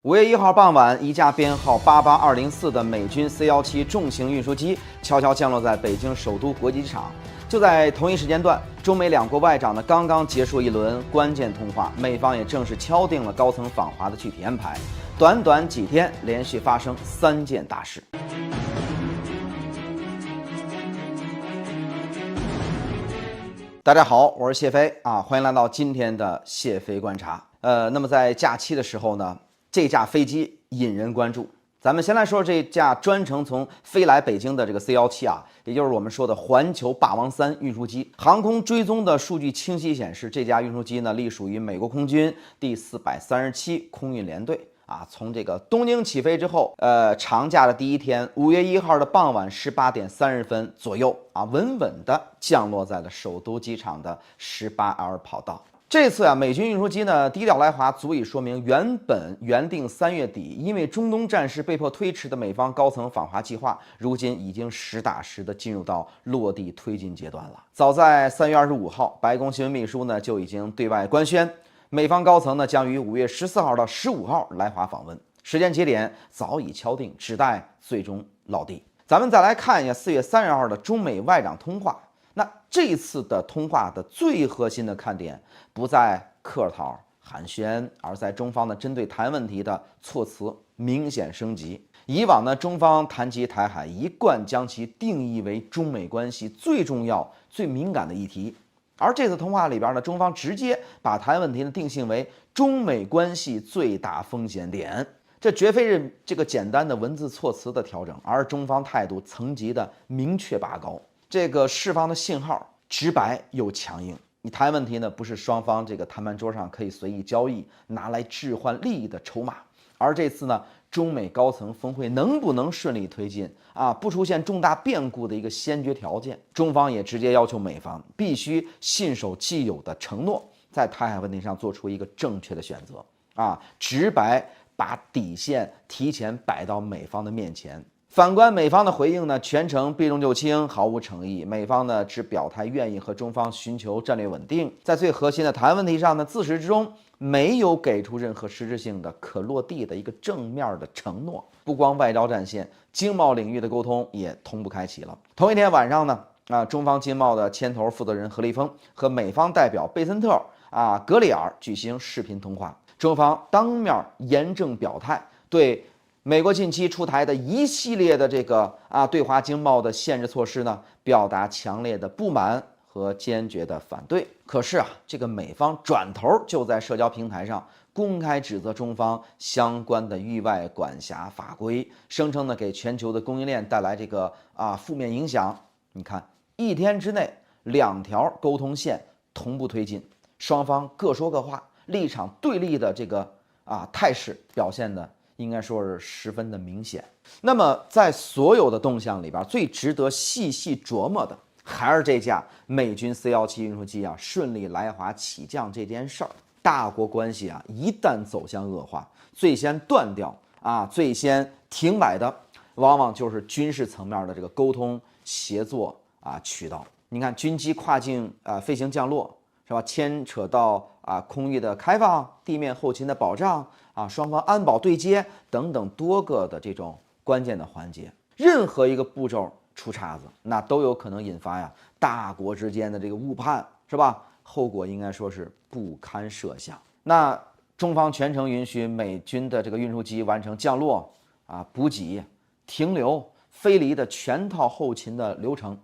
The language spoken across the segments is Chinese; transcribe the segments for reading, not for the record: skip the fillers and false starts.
5月1号傍晚，一架编号88204的美军 C-17重型运输机悄悄降落在北京首都国际机场。就在同一时间段，中美两国外长呢刚刚结束一轮关键通话，美方也正式敲定了高层访华的具体安排。短短几天，连续发生3件大事。大家好，我是谢飞啊，欢迎来到今天的谢飞观察。那么在假期的时候呢，这架飞机引人关注。咱们先来说这架专程从飞来北京的这个 C-17啊，也就是我们说的环球霸王3运输机。航空追踪的数据清晰显示，这架运输机呢隶属于美国空军第437空运联队啊。从这个东京起飞之后，长假的第一天，5月1号的傍晚18点30分左右啊，稳稳地降落在了首都机场的18L 跑道。这次美军运输机呢低调来华，足以说明原定3月底因为中东战事被迫推迟的美方高层访华计划，如今已经实打实的进入到落地推进阶段了。早在3月25号，白宫新闻秘书呢就已经对外官宣，美方高层呢将于5月14号到15号来华访问，时间节点早已敲定，只待最终落地。咱们再来看一下4月30号的中美外长通话。那这次的通话的最核心的看点不在客套寒暄，而在中方的针对台湾问题的措辞明显升级。以往呢，中方谈及台海一贯将其定义为中美关系最重要、最敏感的议题，而这次通话里边呢，中方直接把台湾问题呢定性为中美关系最大风险点。这绝非是这个简单的文字措辞的调整，而是中方态度层级的明确拔高。这个释放的信号直白又强硬，你台湾问题呢不是双方这个谈判桌上可以随意交易拿来置换利益的筹码，而这次呢中美高层峰会能不能顺利推进啊，不出现重大变故的一个先决条件。中方也直接要求美方必须信守既有的承诺，在台海问题上做出一个正确的选择啊，直白把底线提前摆到美方的面前。反观美方的回应呢，全程避重就轻，毫无诚意。美方呢只表态愿意和中方寻求战略稳定，在最核心的台湾问题上呢，自始至终没有给出任何实质性的可落地的一个正面的承诺。不光外交战线，经贸领域的沟通也同步开启了。同一天晚上呢，中方经贸的牵头负责人何立峰和美方代表贝森特格里尔举行视频通话，中方当面严正表态，对美国近期出台的一系列的这个对华经贸的限制措施呢，表达强烈的不满和坚决的反对。可是这个美方转头就在社交平台上公开指责中方相关的域外管辖法规，声称呢给全球的供应链带来这个负面影响。你看，一天之内2条沟通线同步推进，双方各说各话，立场对立的这个态势表现的应该说是十分的明显。那么在所有的动向里边，最值得细细琢磨的还是这架美军 C-17运输机顺利来华起降这件事儿。大国关系一旦走向恶化，最先断掉最先停摆的往往就是军事层面的这个沟通协作渠道。你看军机跨境飞行降落是吧，牵扯到空域的开放、地面后勤的保障双方安保对接等等多个的这种关键的环节，任何一个步骤出岔子，那都有可能引发大国之间的这个误判，是吧？后果应该说是不堪设想。那中方全程允许美军的这个运输机完成降落补给、停留、飞离的全套后勤的流程，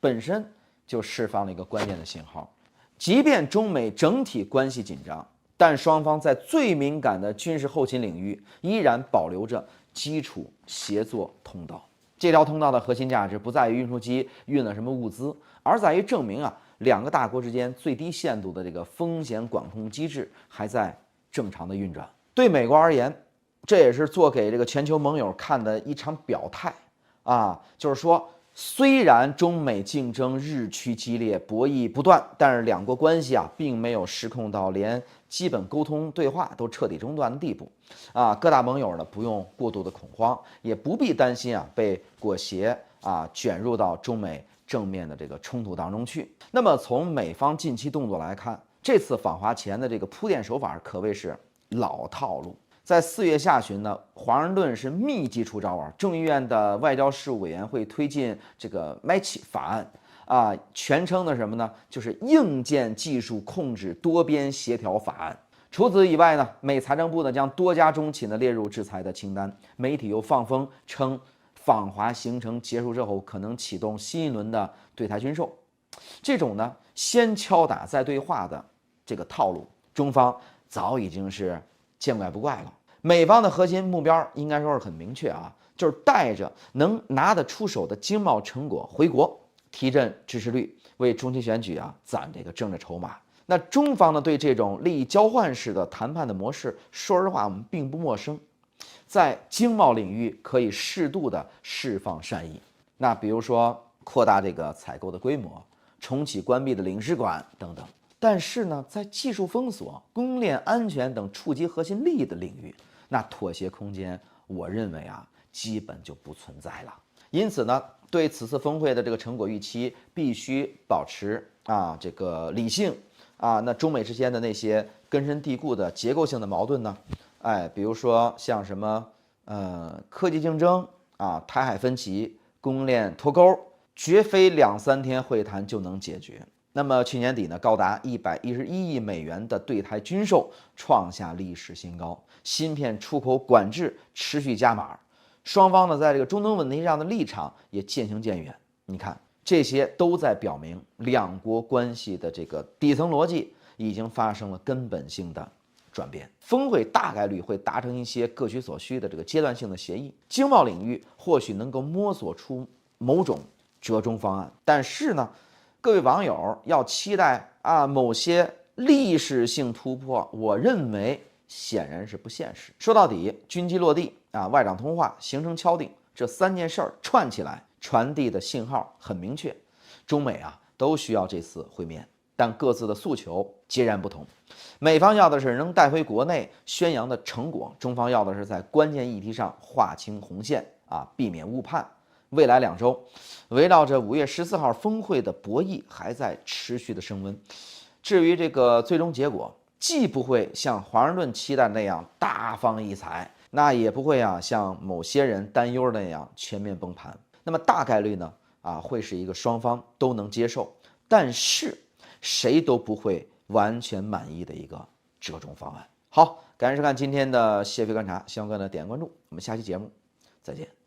本身就释放了一个关键的信号。即便中美整体关系紧张，但双方在最敏感的军事后勤领域依然保留着基础协作通道。这条通道的核心价值不在于运输机运了什么物资，而在于证明两个大国之间最低限度的这个风险管控机制还在正常的运转。对美国而言，这也是做给这个全球盟友看的一场表态就是说，虽然中美竞争日趋激烈，博弈不断，但是两国关系并没有失控到连基本沟通对话都彻底中断的地步各大盟友呢不用过度的恐慌，也不必担心被裹挟卷入到中美正面的这个冲突当中去。那么从美方近期动作来看，这次访华前的这个铺垫手法可谓是老套路。在4月下旬呢，华盛顿是密集出招啊，众议院的外交事务委员会推进这个 MACH 法案啊，全称的什么呢？就是硬件技术控制多边协调法案。除此以外呢，美财政部呢将多家中企呢列入制裁的清单。媒体又放风称，访华行程结束之后可能启动新一轮的对台军售。这种呢先敲打再对话的这个套路，中方早已经是见怪不怪了。美方的核心目标应该说是很明确啊，就是带着能拿得出手的经贸成果回国，提振支持率，为中期选举啊攒这个政治筹码。那中方呢对这种利益交换式的谈判的模式，说实话我们并不陌生，在经贸领域可以适度的释放善意。那比如说扩大这个采购的规模，重启关闭的领事馆等等。但是呢，在技术封锁、供应链安全等触及核心利益的领域，那妥协空间，我认为啊，基本就不存在了。因此呢，对此次峰会的这个成果预期，必须保持这个理性那中美之间的那些根深蒂固的结构性的矛盾呢，比如说像什么科技竞争台海分歧、供应链脱钩，绝非2、3天会谈就能解决。那么去年底呢，高达111亿美元的对台军售创下历史新高，芯片出口管制持续加码，双方呢在这个中东问题上的立场也渐行渐远。你看，这些都在表明两国关系的这个底层逻辑已经发生了根本性的转变。峰会大概率会达成一些各取所需的这个阶段性的协议，经贸领域或许能够摸索出某种折中方案，但是呢，各位网友要期待某些历史性突破，我认为显然是不现实。说到底，军机落地外长通话行程敲定，这3件事儿串起来，传递的信号很明确，中美都需要这次会面，但各自的诉求截然不同。美方要的是能带回国内宣扬的成果，中方要的是在关键议题上划清红线避免误判。未来2周，围绕着5月14号峰会的博弈还在持续的升温。至于这个最终结果，既不会像华盛顿期待那样大放异彩，那也不会像某些人担忧的那样全面崩盘。那么大概率呢会是一个双方都能接受，但是谁都不会完全满意的一个折中方案。好，感谢收看今天的谢飞观察，希望各位呢点关注，我们下期节目再见。